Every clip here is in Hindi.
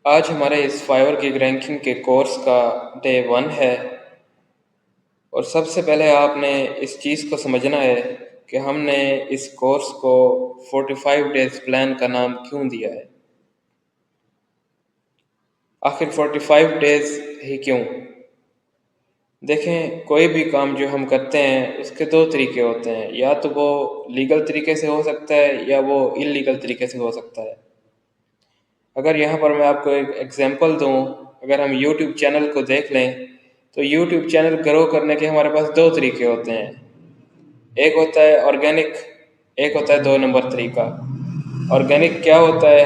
आज हमारे इस फाइवर गिग रैंकिंग के कोर्स का डे 1 है और सबसे पहले आपने इस चीज़ को समझना है कि हमने इस कोर्स को 45 डेज प्लान का नाम क्यों दिया है। आखिर 45 डेज ही क्यों? देखें, कोई भी काम जो हम करते हैं उसके दो तरीके होते हैं, या तो वो लीगल तरीके से हो सकता है या वो इलीगल तरीके से हो सकता है। अगर यहाँ पर मैं आपको एक एग्जांपल दूँ, अगर हम यूट्यूब चैनल को देख लें तो यूट्यूब चैनल ग्रो करने के हमारे पास दो तरीके होते हैं। एक होता है ऑर्गेनिक, एक होता है 2 नंबर तरीका। ऑर्गेनिक क्या होता है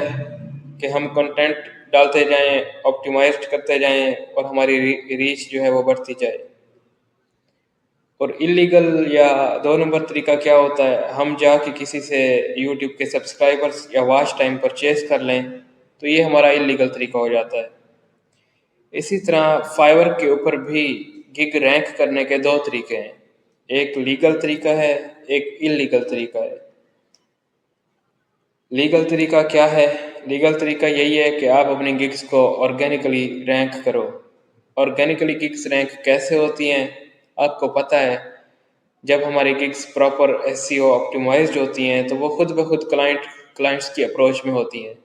कि हम कंटेंट डालते जाएं, ऑप्टिमाइज्ड करते जाएं और हमारी रीच जो है वो बढ़ती जाए। और इलीगल या 2 नंबर तरीका क्या होता है, हम जाके किसी से यूट्यूब के सब्सक्राइबर्स या वॉच टाइम परचेज कर लें, तो ये हमारा इलीगल तरीका हो जाता है। इसी तरह फाइवर के ऊपर भी गिग रैंक करने के दो तरीके हैं, एक लीगल तरीका है, एक इलीगल तरीका है। लीगल तरीका क्या है? लीगल तरीका यही है कि आप अपनी गिग्स को ऑर्गेनिकली रैंक करो। ऑर्गेनिकली गिग्स रैंक कैसे होती हैं आपको पता है? जब हमारी गिग्स प्रॉपर एसईओ ऑप्टिमाइज्ड होती हैं तो वो खुद ब खुद क्लाइंट्स की अप्रोच में होती हैं,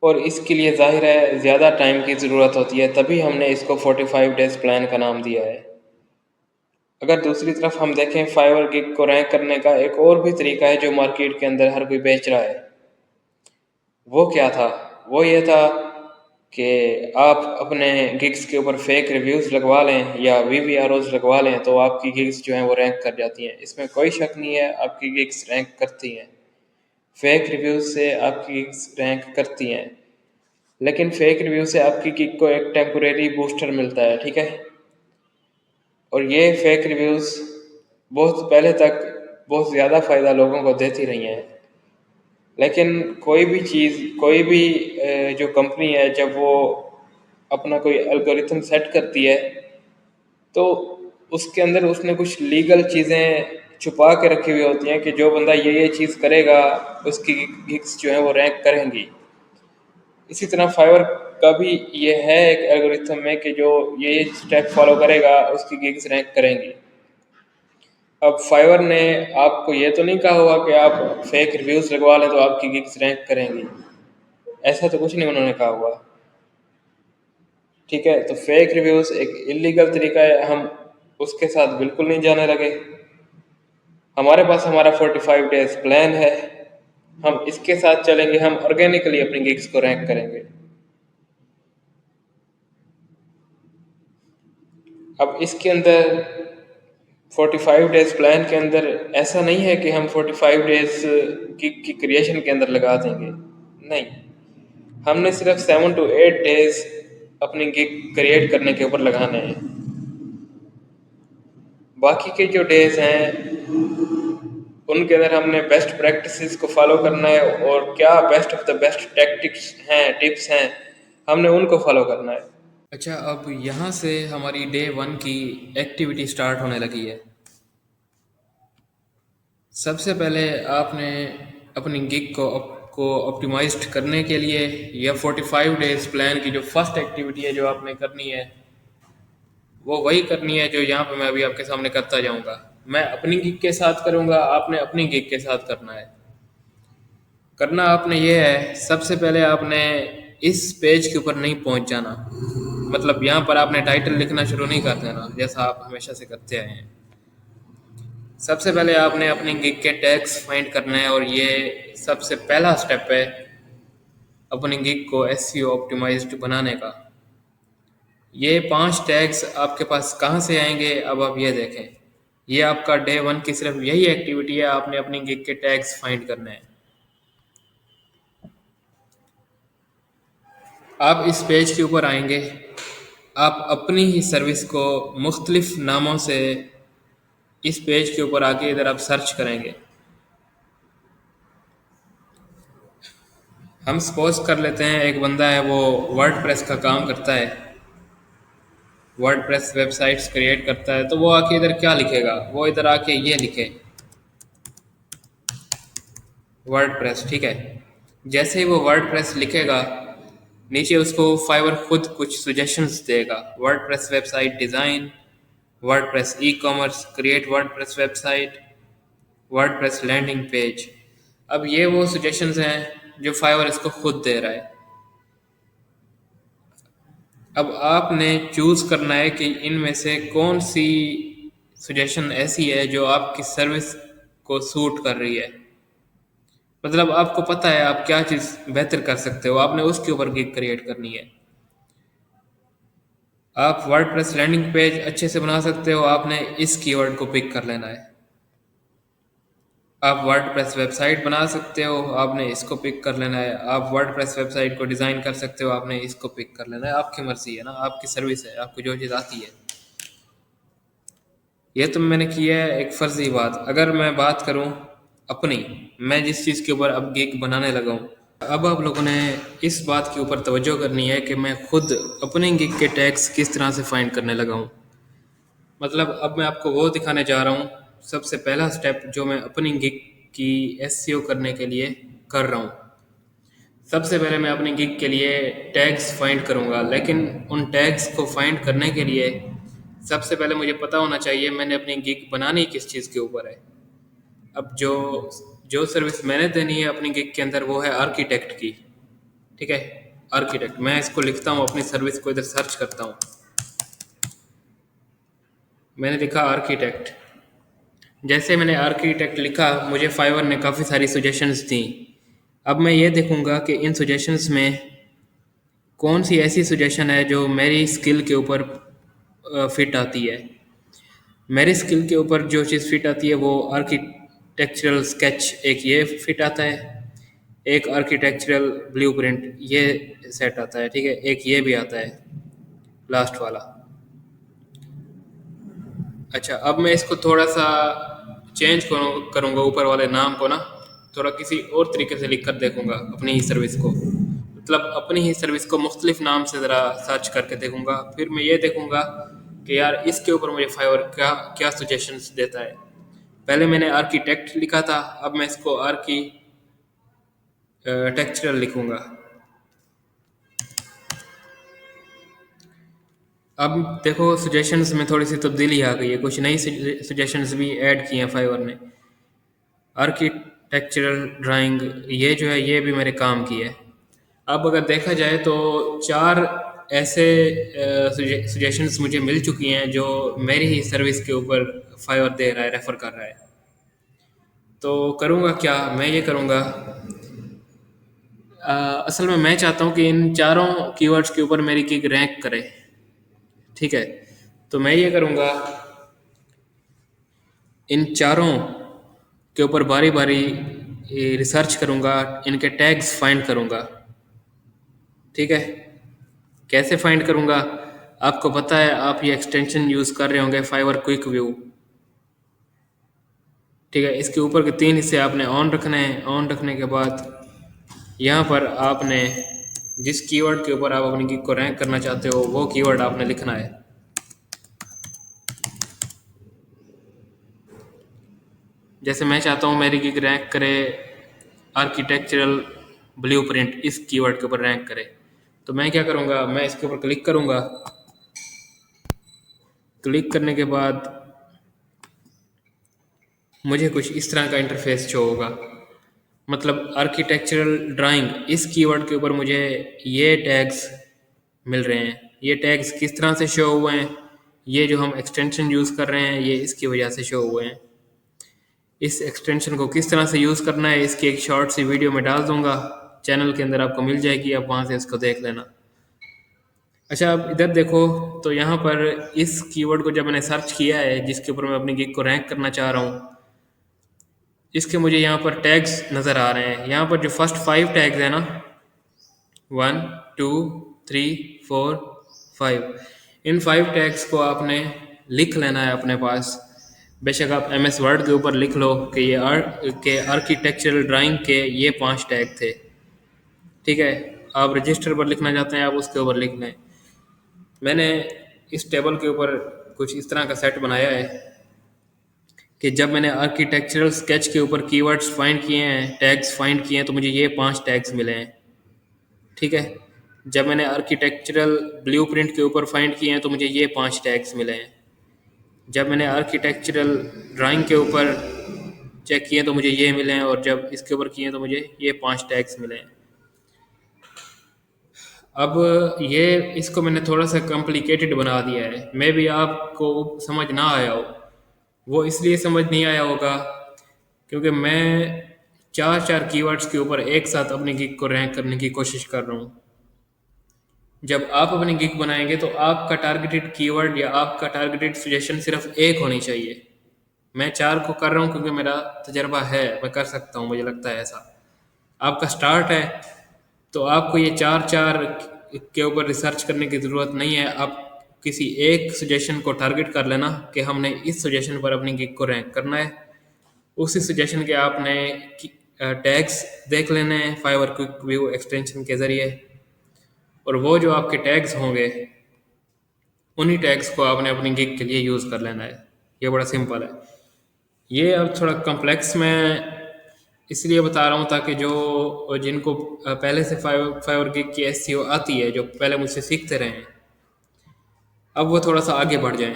और इसके लिए जाहिर है ज़्यादा टाइम की ज़रूरत होती है, तभी हमने इसको 45 डेज प्लान का नाम दिया है। अगर दूसरी तरफ हम देखें, फाइवर गिग को रैंक करने का एक और भी तरीका है जो मार्केट के अंदर हर कोई बेच रहा है। वो क्या था? वो ये था कि आप अपने गिग्स के ऊपर फेक रिव्यूज़ लगवा लें या वीवीआरओज लगवा लें तो आपकी गिग्स जो हैं वो रैंक कर जाती हैं। इसमें कोई शक नहीं है, आपकी गिग्स रैंक करती हैं। फेक रिव्यूज़ से आपकी गिग्स रैंक करती हैं, लेकिन फेक रिव्यू से आपकी गिग को एक टेम्पोरेरी बूस्टर मिलता है, ठीक है? और ये फेक रिव्यूज़ बहुत पहले तक बहुत ज़्यादा फ़ायदा लोगों को देती रही हैं। लेकिन कोई भी चीज़, कोई भी जो कंपनी है, जब वो अपना कोई एल्गोरिथम सेट करती है तो उसके अंदर उसने कुछ लीगल चीज़ें छुपा के रखी हुई होती हैं कि जो बंदा ये चीज़ करेगा उसकी गिग्स जो है वो रैंक करेंगी। इसी तरह फाइवर का भी ये है एक एल्गोरिथम में कि जो ये स्टेप फॉलो करेगा उसकी गिग्स रैंक करेंगी। अब फाइवर ने आपको ये तो नहीं कहा होगा कि आप फेक रिव्यूज़ लगवा लें तो आपकी गिग्स रैंक करेंगी, ऐसा तो कुछ नहीं उन्होंने कहा हुआ, ठीक है? तो फेक रिव्यूज़ एक इलीगल तरीका है, हम उसके साथ बिल्कुल नहीं जाने लगे। हमारे पास हमारा 45 डेज प्लान है, हम इसके साथ चलेंगे, हम ऑर्गेनिकली अपनी गिग्स को रैंक करेंगे। अब इसके अंदर 45 डेज प्लान के अंदर ऐसा नहीं है कि हम 45 डेज गिग की क्रिएशन के अंदर लगा देंगे, नहीं। हमने सिर्फ 7 to 8 डेज अपनी गिग क्रिएट करने के ऊपर लगाने हैं। बाकी के जो डेज हैं उनके अंदर हमने बेस्ट प्रैक्टिसेस को फॉलो करना है, और क्या best of the best tactics हैं, टिप्स हैं, हमने उनको फॉलो करना है। अच्छा, अब यहाँ से हमारी डे 1 की एक्टिविटी स्टार्ट होने लगी है। सबसे पहले आपने अपनी गिग को ऑप्टिमाइज्ड करने के लिए या 45 डेज प्लान की जो फर्स्ट एक्टिविटी है जो आपने करनी है, वो वही करनी है जो यहाँ पे मैं अभी आपके सामने करता जाऊँगा। मैं अपनी गिग के साथ करूँगा, आपने अपनी गिग के साथ करना है। करना आपने ये है, सबसे पहले आपने इस पेज के ऊपर नहीं पहुँच जाना, मतलब यहाँ पर आपने टाइटल लिखना शुरू नहीं कर देना जैसा आप हमेशा से करते आए हैं। सबसे पहले आपने अपनी गिग के टैग्स फाइंड करना है, और ये सबसे पहला स्टेप है अपनी गिग को एसईओ ऑप्टिमाइज्ड बनाने का। ये 5 टैग्स आपके पास कहाँ से आएंगे, अब आप ये देखें। ये आपका डे 1 की सिर्फ यही एक्टिविटी है, आपने अपनी गिग के टैग्स फाइंड करने हैं। आप इस पेज के ऊपर आएंगे, आप अपनी ही सर्विस को मुख्तलिफ नामों से इस पेज के ऊपर आके इधर आप सर्च करेंगे। हम सपोज कर लेते हैं एक बंदा है, वो वर्डप्रेस का काम करता है, वर्डप्रेस वेबसाइट्स क्रिएट करता है, तो वो आके इधर क्या लिखेगा, वो इधर आके ये लिखे वर्डप्रेस, ठीक है? जैसे ही वो वर्डप्रेस लिखेगा, नीचे उसको फाइवर खुद कुछ सजेशंस देगा। WordPress website design, WordPress e commerce, create WordPress website, WordPress landing page. अब ये वो सजेशंस हैं जो फाइवर इसको खुद दे रहा है। अब आपने चूज़ करना है कि इनमें से कौन सी सजेशन ऐसी है जो आपकी सर्विस को सूट कर रही है। मतलब आपको पता है आप क्या चीज़ बेहतर कर सकते हो, आपने उसके ऊपर गिग क्रिएट करनी है। आप वर्डप्रेस लैंडिंग पेज अच्छे से बना सकते हो, आपने इस कीवर्ड को पिक कर लेना है। आप वर्डप्रेस वेबसाइट बना सकते हो, आपने इसको पिक कर लेना है। आप वर्डप्रेस वेबसाइट को डिज़ाइन कर सकते हो, आपने इसको पिक कर लेना है। आपकी मर्ज़ी है ना, आपकी सर्विस है, आपको जो चीज़ आती है। ये तो मैंने किया है एक फ़र्ज़ी बात। अगर मैं बात करूँ अपनी, मैं जिस चीज़ के ऊपर अब गिग बनाने लगा हूँ, अब आप लोगों ने इस बात के ऊपर तवज्जो करनी है कि मैं खुद अपने गिग के टैग्स किस तरह से फाइंड करने लगा हूँ। मतलब अब मैं आपको वो दिखाने जा रहा हूँ। सबसे पहला स्टेप जो मैं अपनी गिग की एसईओ करने के लिए कर रहा हूँ। सबसे पहले मैं अपनी गिग के लिए टैग्स फाइंड करूँगा, लेकिन उन टैग्स को फाइंड करने के लिए सबसे पहले मुझे पता होना चाहिए मैंने अपनी गिग बनानी किस चीज़ के ऊपर है। अब जो जो सर्विस मैंने देनी है अपनी गिग के अंदर वो है आर्किटेक्ट की। ठीक है, आर्किटेक्ट। मैं इसको लिखता हूँ, अपनी सर्विस को इधर सर्च करता हूँ। मैंने लिखा आर्किटेक्ट। जैसे मैंने आर्किटेक्ट लिखा, मुझे फाइवर ने काफ़ी सारी सजेशंस दी। अब मैं ये देखूंगा कि इन सजेशंस में कौन सी ऐसी सजेशन है जो मेरी स्किल के ऊपर फिट आती है। मेरी स्किल के ऊपर जो चीज़ फिट आती है वो आर्किटेक्चरल स्केच, एक ये फिट आता है, एक आर्किटेक्चरल ब्लूप्रिंट ये सेट आता है। ठीक है, एक ये भी आता है लास्ट वाला। अच्छा, अब मैं इसको थोड़ा सा चेंज करूँगा, ऊपर वाले नाम को ना थोड़ा किसी और तरीके से लिख कर देखूँगा अपनी ही सर्विस को। मतलब अपनी ही सर्विस को मुख्तलिफ नाम से ज़रा सर्च करके देखूँगा। फिर मैं ये देखूँगा कि यार इसके ऊपर मुझे फाइवर क्या क्या सजेशंस देता है। पहले मैंने आर्किटेक्ट लिखा था, अब मैं इसको आर्की टेक्चरल लिखूँगा। अब देखो सजेशंस में थोड़ी सी तब्दीली आ गई है, कुछ नई सजेशंस भी ऐड की हैं फाइवर ने। आर्किटेक्चरल ड्राइंग ये जो है ये भी मेरे काम की है। अब अगर देखा जाए तो चार ऐसे सजेशंस मुझे मिल चुकी हैं जो मेरी ही सर्विस के ऊपर फाइवर दे रहा है, रेफ़र कर रहा है। तो करूँगा क्या, मैं ये करूँगा, असल में मैं चाहता हूँ कि इन चारों कीवर्ड्स के ऊपर मेरी गिग रैंक करे। ठीक है, तो मैं ये करूँगा, इन चारों के ऊपर बारी बारी रिसर्च करूँगा, इनके टैग्स फाइंड करूँगा। ठीक है, कैसे फाइंड करूँगा, आपको पता है आप ये एक्सटेंशन यूज़ कर रहे होंगे फाइवर क्विक व्यू। ठीक है, इसके ऊपर के तीन हिस्से आपने ऑन रखने हैं। ऑन रखने के बाद यहाँ पर आपने जिस कीवर्ड के ऊपर आप अपनी गिग को रैंक करना चाहते हो वो कीवर्ड आपने लिखना है। जैसे मैं चाहता हूँ मेरी गिग रैंक करे आर्किटेक्चरल ब्लूप्रिंट, इस कीवर्ड के ऊपर रैंक करे। तो मैं क्या करूँगा, मैं इसके ऊपर क्लिक करूँगा। क्लिक करने के बाद मुझे कुछ इस तरह का इंटरफेस शो होगा। मतलब आर्किटेक्चरल ड्राइंग इस कीवर्ड के ऊपर मुझे ये टैग्स मिल रहे हैं। ये टैग्स किस तरह से शो हुए हैं, ये जो हम एक्सटेंशन यूज़ कर रहे हैं ये इसकी वजह से शो हुए हैं। इस एक्सटेंशन को किस तरह से यूज़ करना है इसकी एक शॉर्ट सी वीडियो में डाल दूंगा, चैनल के अंदर आपको मिल जाएगी, आप वहाँ से इसको देख लेना। अच्छा, अब इधर देखो तो यहाँ पर इस कीवर्ड को जब मैंने सर्च किया है जिसके ऊपर मैं अपनी गिग को रैंक करना चाह रहा हूँ, इसके मुझे यहाँ पर टैग्स नज़र आ रहे हैं। यहाँ पर जो फर्स्ट 5 टैग्स है ना, 1 2 3 4 5, इन 5 टैग्स को आपने लिख लेना है अपने पास। बेशक आप MS वर्ड के ऊपर लिख लो कि के आर्किटेक्चरल ड्राइंग के ये 5 टैग थे। ठीक है, आप रजिस्टर पर लिखना चाहते हैं आप उसके ऊपर लिख लें। मैंने इस टेबल के ऊपर कुछ इस तरह का सेट बनाया है कि जब मैंने आर्किटेक्चरल स्केच के ऊपर कीवर्ड्स फाइंड किए हैं, टैग्स फाइंड किए हैं, तो मुझे ये 5 टैग्स मिले हैं। ठीक है। जब मैंने आर्किटेक्चरल ब्लूप्रिंट के ऊपर फाइंड किए हैं तो मुझे ये 5 टैग्स मिले हैं। जब मैंने आर्किटेक्चरल ड्राइंग के ऊपर चेक किए तो मुझे ये मिले हैं, और जब इसके ऊपर किए तो मुझे ये 5 टैग्स मिले हैं। अब ये इसको मैंने थोड़ा सा कॉम्प्लिकेटेड बना दिया है, मे भी आपको समझ ना आया हो। वो इसलिए समझ नहीं आया होगा क्योंकि मैं 4 कीवर्ड्स के ऊपर एक साथ अपनी गिग को रैंक करने की कोशिश कर रहा हूँ। जब आप अपनी गिग बनाएंगे तो आपका टारगेटेड कीवर्ड या आपका टारगेटेड सजेशन सिर्फ एक होनी चाहिए। मैं 4 को कर रहा हूँ क्योंकि मेरा तजर्बा है, मैं कर सकता हूँ, मुझे लगता है ऐसा। आपका स्टार्ट है तो आपको ये 4 के ऊपर रिसर्च करने की ज़रूरत नहीं है। आप किसी एक सजेशन को टारगेट कर लेना कि हमने इस सजेशन पर अपनी गिग को रैंक करना है। उसी सजेशन के आपने टैग्स देख लेने हैं फाइवर क्विक व्यू एक्सटेंशन के ज़रिए, और वो जो आपके टैग्स होंगे उन्हीं टैग्स को आपने अपनी गिग के लिए यूज़ कर लेना है। ये बड़ा सिंपल है। ये अब थोड़ा कॉम्प्लेक्स मैं इसलिए बता रहा हूँ ताकि जो जिनको पहले से फाइवर गिग की एसईओ आती है, जो पहले मुझसे सीखते रहे हैं, अब वो थोड़ा सा आगे बढ़ जाएं।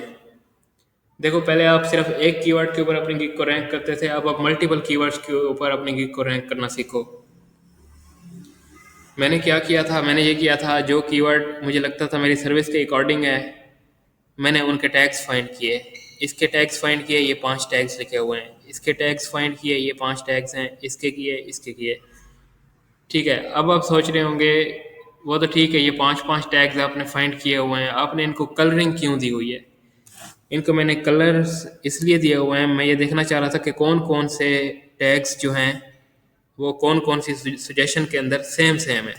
देखो, पहले आप सिर्फ एक कीवर्ड के ऊपर अपनी गिग को रैंक करते थे, अब आप मल्टीपल कीवर्ड्स के ऊपर अपनी गिग को रैंक करना सीखो। मैंने क्या किया था, मैंने ये किया था, जो कीवर्ड मुझे लगता था मेरी सर्विस के अकॉर्डिंग है, मैंने उनके टैग्स फाइंड किए। इसके टैग्स फाइंड किए, ये 5 टैग्स लिखे हुए हैं। इसके टैग्स फाइंड किए, ये 5 टैग्स हैं। इसके किए, इसके किए। ठीक है। अब आप सोच रहे होंगे वो तो ठीक है, ये 5 टैग्स आपने फाइंड किए हुए हैं, आपने इनको कलरिंग क्यों दी हुई है? इनको मैंने कलर्स इसलिए दिए हुए हैं, मैं ये देखना चाह रहा था कि कौन कौन से टैग्स जो हैं वो कौन कौन सी सजेशन के अंदर सेम सेम है।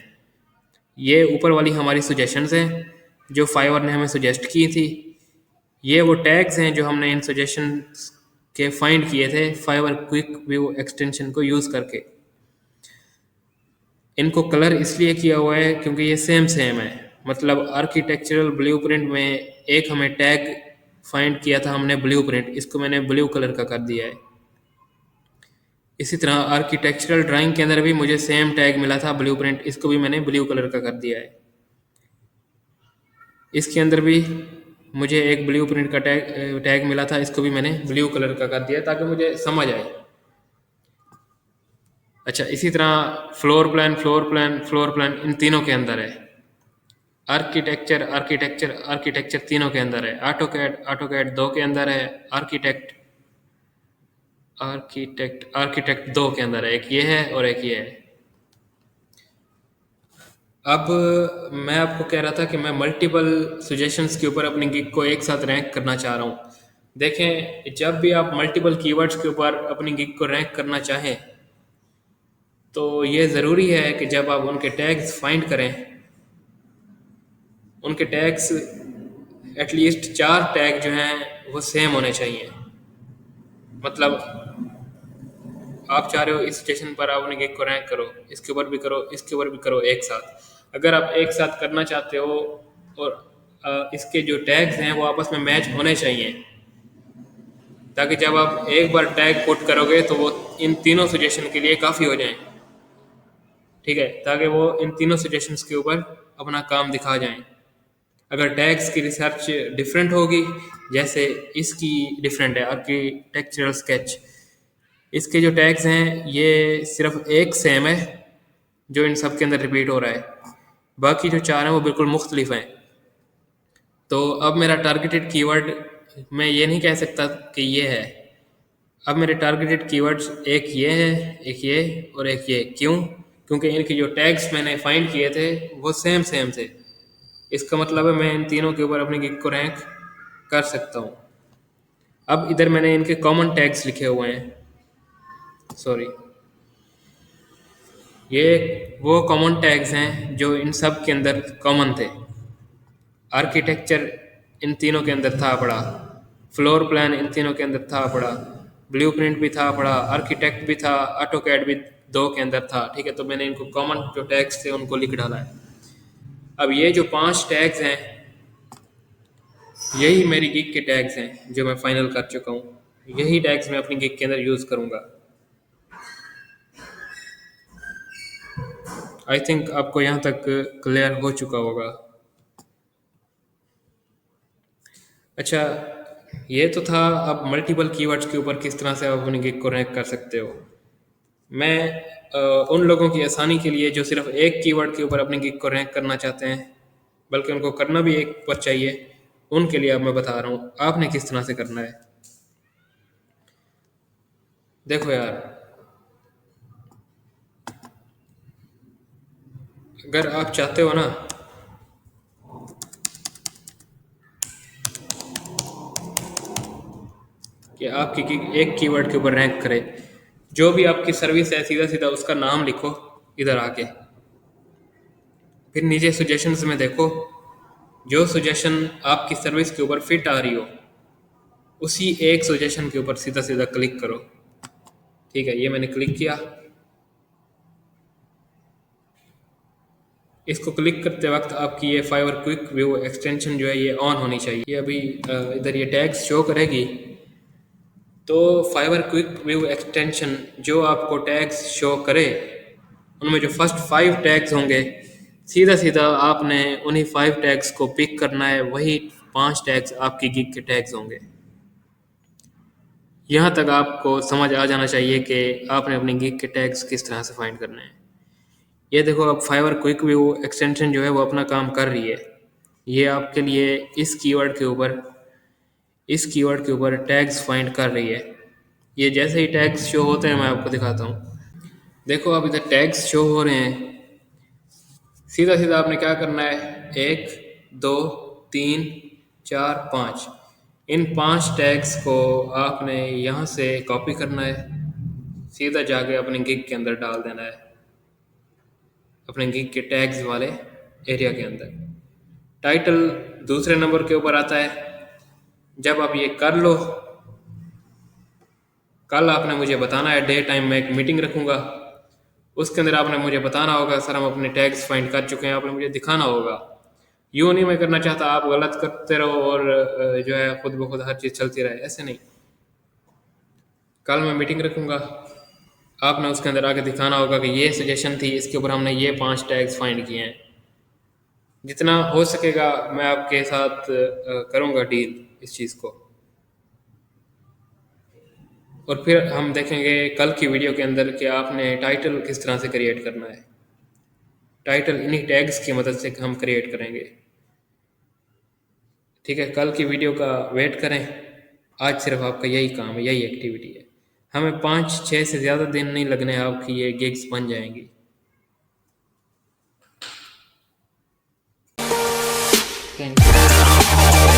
ये ऊपर वाली हमारी सजेशंस हैं जो फाइवर ने हमें सजेस्ट की थी। ये वो टैग्स हैं जो हमने इन सजेशन के फाइंड किए थे फाइवर क्विक व्यू एक्सटेंशन को यूज़ करके। इनको कलर इसलिए किया हुआ है क्योंकि ये सेम सेम है। मतलब आर्किटेक्चरल ब्लूप्रिंट में एक हमें टैग फाइंड किया था हमने ब्लूप्रिंट, इसको मैंने ब्लू कलर का कर दिया है। इसी तरह आर्किटेक्चरल ड्राइंग के अंदर भी मुझे सेम टैग मिला था ब्लूप्रिंट, इसको भी मैंने ब्लू कलर का कर दिया है। इसके अंदर भी मुझे एक ब्लूप्रिंट का टैग मिला था, इसको भी मैंने ब्लू कलर का कर दिया ताकि मुझे समझ आए। अच्छा, इसी तरह फ्लोर प्लान इन तीनों के अंदर है। आर्किटेक्चर तीनों के अंदर है। ऑटोकैड 2 के अंदर है। आर्किटेक्ट 2 के अंदर है। एक ये है और एक ये है। अब मैं आपको कह रहा था कि मैं मल्टीपल सजेशंस के ऊपर अपनी गिग को एक साथ रैंक करना चाह रहा हूँ। देखें, जब भी आप मल्टीपल कीवर्ड्स के ऊपर अपनी गिग को रैंक करना चाहें तो ये ज़रूरी है कि जब आप उनके टैग्स फाइंड करें, उनके टैग्स एटलीस्ट 4 टैग जो हैं वो सेम होने चाहिए। मतलब आप चाह रहे हो इस स्टेशन पर आप अपने गिग को रैंक करो, इसके ऊपर भी करो, इसके ऊपर भी करो एक साथ। अगर आप एक साथ करना चाहते हो और इसके जो टैग्स हैं वो आपस में मैच होने चाहिए, ताकि जब आप एक बार टैग पुट करोगे तो वो इन तीनों सजेशन के लिए काफ़ी हो जाएं। ठीक है, ताकि वो इन तीनों सजेशंस के ऊपर अपना काम दिखा जाएं। अगर टैग्स की रिसर्च डिफरेंट होगी, जैसे इसकी डिफरेंट है आर्किटेक्चरल स्केच, इसके जो टैग्स हैं ये सिर्फ एक सेम है जो इन सब के अंदर रिपीट हो रहा है, बाकी जो 4 हैं वो बिल्कुल मुख्तलिफ हैं। तो अब मेरा टारगेटेड कीवर्ड, मैं ये नहीं कह सकता कि ये है। अब मेरे टारगेटेड कीवर्ड्स एक ये है, एक ये और एक ये। क्यों? क्योंकि इनके जो टैग्स मैंने फाइंड किए थे वो सेम सेम थे। इसका मतलब है मैं इन तीनों के ऊपर अपनी गिग को रैंक कर सकता हूँ। अब इधर मैंने इनके कॉमन टैग्स लिखे हुए हैं। सॉरी, ये वो कॉमन टैग्स हैं जो इन सब के अंदर कॉमन थे। आर्किटेक्चर इन तीनों के अंदर था पड़ा, फ्लोर प्लान इन तीनों के अंदर था पड़ा, ब्लूप्रिंट भी था पड़ा, आर्किटेक्ट भी था, ऑटोकैड भी 2 के अंदर था। ठीक है, तो मैंने इनको कॉमन जो टैग्स थे उनको लिख डाला है। अब ये जो 5 टैग्स हैं यही मेरी गिग के टैग्स हैं जो मैं फाइनल कर चुका हूँ। यही टैग्स मैं अपनी गिग के अंदर यूज़ करूँगा। आई थिंक आपको यहाँ तक क्लियर हो चुका होगा। अच्छा, ये तो था अब मल्टीपल कीवर्ड्स के ऊपर किस तरह से आप अपनी गिग को रैंक कर सकते हो। मैं उन लोगों की आसानी के लिए जो सिर्फ एक कीवर्ड के ऊपर अपनी गिग को रैंक करना चाहते हैं, बल्कि उनको करना भी एक पर चाहिए, उनके लिए अब मैं बता रहा हूँ आपने किस तरह से करना है। देखो यार, अगर आप चाहते हो ना कि आपकी गिग एक कीवर्ड के ऊपर रैंक करे, जो भी आपकी सर्विस है सीधा सीधा उसका नाम लिखो इधर आके, फिर नीचे सजेशंस में देखो, जो सजेशन आपकी सर्विस के ऊपर फिट आ रही हो उसी एक सजेशन के ऊपर सीधा सीधा क्लिक करो। ठीक है, ये मैंने क्लिक किया। इसको क्लिक करते वक्त आपकी ये फाइवर क्विक व्यू एक्सटेंशन जो है ये ऑन होनी चाहिए। ये अभी इधर ये टैग्स शो करेगी, तो फाइवर क्विक व्यू एक्सटेंशन जो आपको टैग्स शो करे उनमें जो फर्स्ट 5 टैग्स होंगे, सीधा सीधा आपने उन्हीं 5 टैग्स को पिक करना है, वही 5 टैग्स आपकी गिग के टैग्स होंगे। यहाँ तक आपको समझ आ जाना चाहिए कि आपने अपनी गिग के टैग्स किस तरह से फाइंड करने हैं। ये देखो, अब फाइवर क्विक व्यू एक्सटेंशन जो है वो अपना काम कर रही है। ये आपके लिए इस कीवर्ड के ऊपर टैग्स फाइंड कर रही है। ये जैसे ही टैग्स शो होते हैं मैं आपको दिखाता हूँ। देखो, अब इधर टैग्स शो हो रहे हैं। सीधा सीधा आपने क्या करना है, 1 2 3 4 5, इन 5 टैग्स को आपने यहाँ से कॉपी करना है, सीधा जाके अपने गिग के अंदर डाल देना है, अपने गिग के टैग्स वाले एरिया के अंदर। टाइटल दूसरे नंबर के ऊपर आता है। जब आप ये कर लो, कल आपने मुझे बताना है, डे टाइम में एक मीटिंग रखूँगा, उसके अंदर आपने मुझे बताना होगा सर हम अपने टैग्स फाइंड कर चुके हैं, आपने मुझे दिखाना होगा। यूँ नहीं मैं करना चाहता आप गलत करते रहो और जो है खुद ब खुद हर चीज़ चलती रहे, ऐसे नहीं। कल मैं मीटिंग रखूँगा, आपने उसके अंदर आके दिखाना होगा कि ये सजेशन थी, इसके ऊपर हमने ये 5 टैग्स फाइंड किए हैं। जितना हो सकेगा मैं आपके साथ करूँगा डील इस चीज़ को। और फिर हम देखेंगे कल की वीडियो के अंदर कि आपने टाइटल किस तरह से क्रिएट करना है। टाइटल इन्हीं टैग्स की मदद से हम क्रिएट करेंगे। ठीक है, कल की वीडियो का वेट करें। आज सिर्फ आपका यही काम है, यही एक्टिविटी है। हमें 5-6 से ज़्यादा दिन नहीं लगने, आपकी ये गिग्स बन जाएंगी। Thank you.